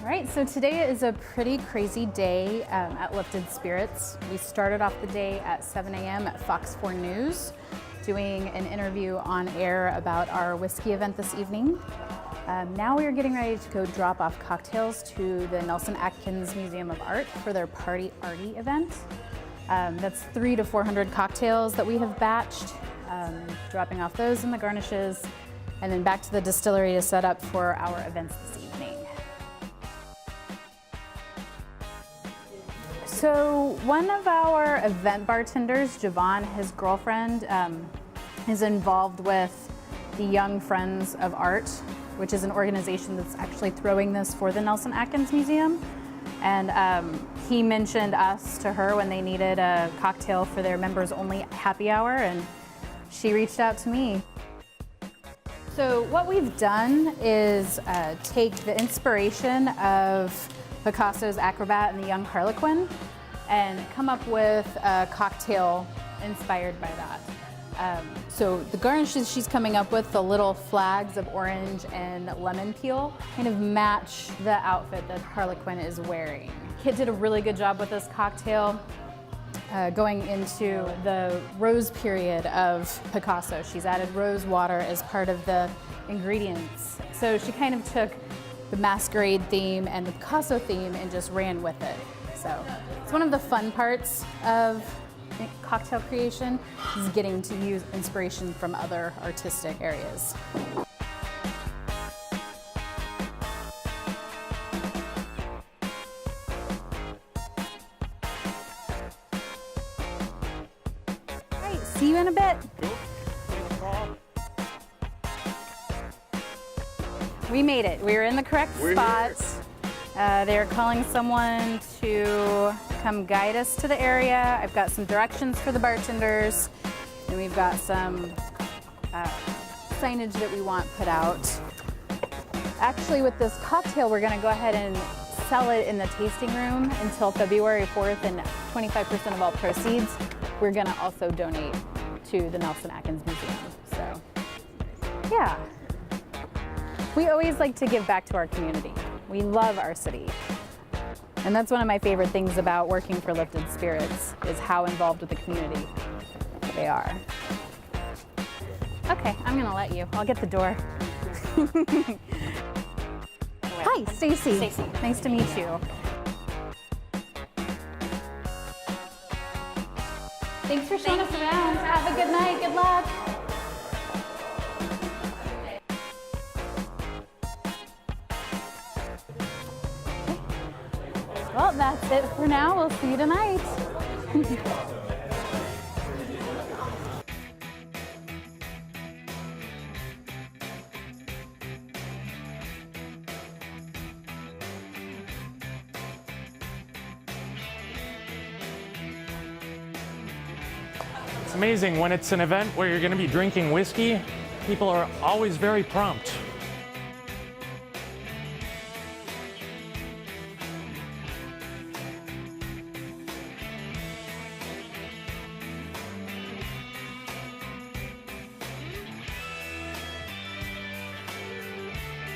All right, so today is a pretty crazy day at Lifted Spirits. We started off the day at 7 a.m. at Fox 4 News, doing an interview on air about our whiskey event this evening. Now we are getting ready to go drop off cocktails to the Nelson Atkins Museum of Art for their Party Arty event. That's 300 to 400 cocktails that we have batched, dropping off those and the garnishes, and then back to the distillery to set up for our events this evening. So one of our event bartenders, Javon, his girlfriend, is involved with the Young Friends of Art, which is an organization that's actually throwing this for the Nelson Atkins Museum. And he mentioned us to her when they needed a cocktail for their members only happy hour, and she reached out to me. So what we've done is take the inspiration of Picasso's Acrobat and the Young Harlequin and come up with a cocktail inspired by that. So the garnishes she's coming up with, the little flags of orange and lemon peel, kind of match the outfit that Harlequin is wearing. Kit did a really good job with this cocktail, going into the rose period of Picasso. She's added rose water as part of the ingredients. So she kind of took the masquerade theme and the Picasso theme and just ran with it. So it's one of the fun parts of cocktail creation, is getting to use inspiration from other artistic areas. All right, see you in a bit. We made it. We were in the correct spot. They're calling someone to come guide us to the area. I've got some directions for the bartenders, and we've got some signage that we want put out. Actually, with this cocktail, we're going to go ahead and sell it in the tasting room until February 4th, and 25% of all proceeds we're going to also donate to the Nelson Atkins Museum. So, yeah. We always like to give back to our community. We love our city. And that's one of my favorite things about working for Lifted Spirits, is how involved with the community they are. Okay, I'm gonna let you. I'll get the door. Hi, Stacy. Stacy. Nice to meet you. Thanks for showing us around. Have a good night. Good luck. Well, that's it for now. We'll see you tonight. It's amazing when it's an event where you're going to be drinking whiskey, people are always very prompt.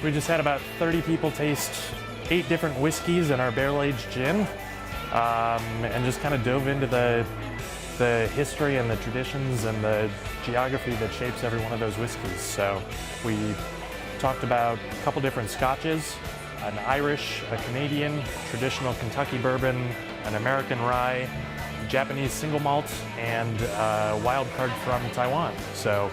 We just had about 30 people taste 8 different whiskeys in our barrel-aged gin, and just kind of dove into the history and the traditions and the geography that shapes every one of those whiskeys. So we talked about a couple different scotches, an Irish, a Canadian, traditional Kentucky bourbon, an American rye, Japanese single malt, and a wild card from Taiwan. So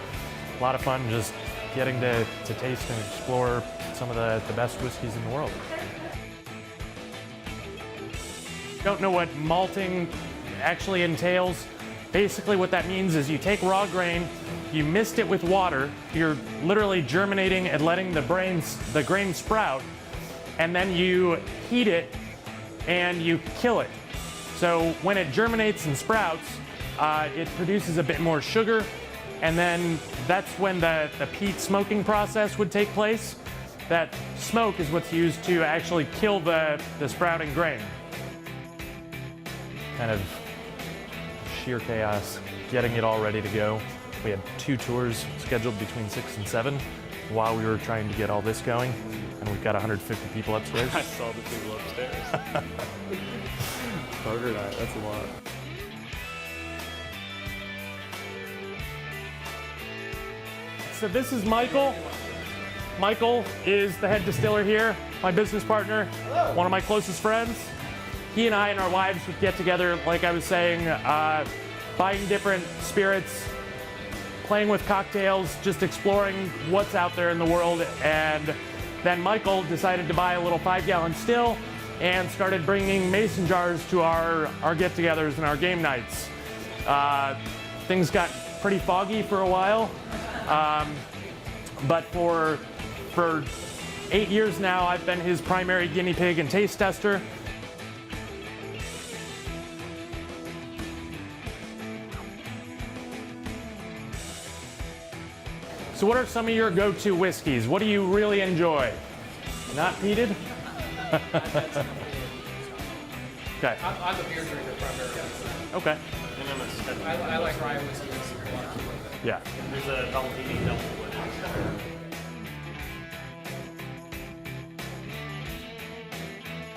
a lot of fun just getting to taste and explore some of the best whiskeys in the world. Don't know what malting actually entails. Basically what that means is you take raw grain, you mist it with water, you're literally germinating and letting the grain sprout, and then you heat it and you kill it. So when it germinates and sprouts, it produces a bit more sugar, and then that's when the peat smoking process would take place. That smoke is what's used to actually kill the sprouting grain. Kind of sheer chaos getting it all ready to go. We had 2 tours scheduled between 6 and 7, while we were trying to get all this going, and we've got 150 people upstairs. I saw the people upstairs. Harder that, that's a lot. So this is Michael. Michael is the head distiller here, my business partner, one of my closest friends. He and I and our wives would get together, like I was saying, buying different spirits, playing with cocktails, just exploring what's out there in the world. And then Michael decided to buy a little 5-gallon still and started bringing mason jars to our get-togethers and our game nights. Things got pretty foggy for a while, but for 8 years now, I've been his primary guinea pig and taste tester. So what are some of your go-to whiskeys? What do you really enjoy? Not peated? Okay. I'm a beer drinker primarily. Okay. I like rye whiskey. Yeah. There's a double DD double with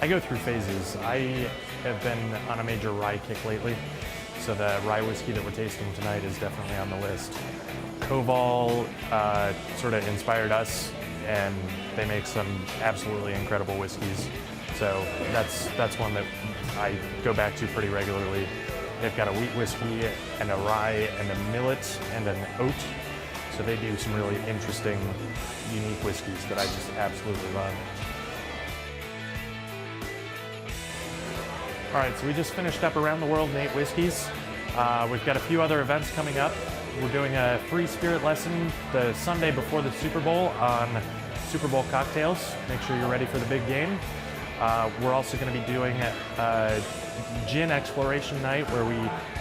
I go through phases. I have been on a major rye kick lately, so the rye whiskey that we're tasting tonight is definitely on the list. Koval sort of inspired us, and they make some absolutely incredible whiskeys. So that's one that I go back to pretty regularly. They've got a wheat whiskey and a rye and a millet and an oat. So they do some really interesting, unique whiskeys that I just absolutely love. All right, so we just finished up Around the World in 8 Whiskeys. We've got a few other events coming up. We're doing a free spirit lesson the Sunday before the Super Bowl on Super Bowl cocktails. Make sure you're ready for the big game. We're also going to be doing a gin exploration night where we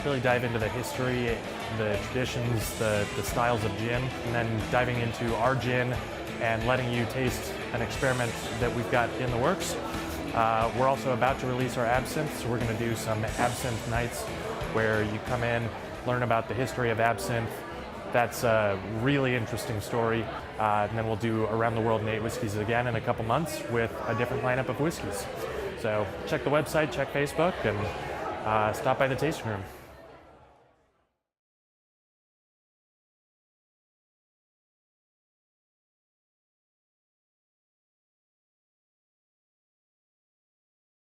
really dive into the history, the traditions, the styles of gin, and then diving into our gin and letting you taste an experiment that we've got in the works. We're also about to release our absinthe, so we're going to do some absinthe nights where you come in, learn about the history of absinthe. That's a really interesting story. And then we'll do Around the World in 8 Whiskeys again in a couple months with a different lineup of whiskeys. So check the website, check Facebook, and stop by the tasting room.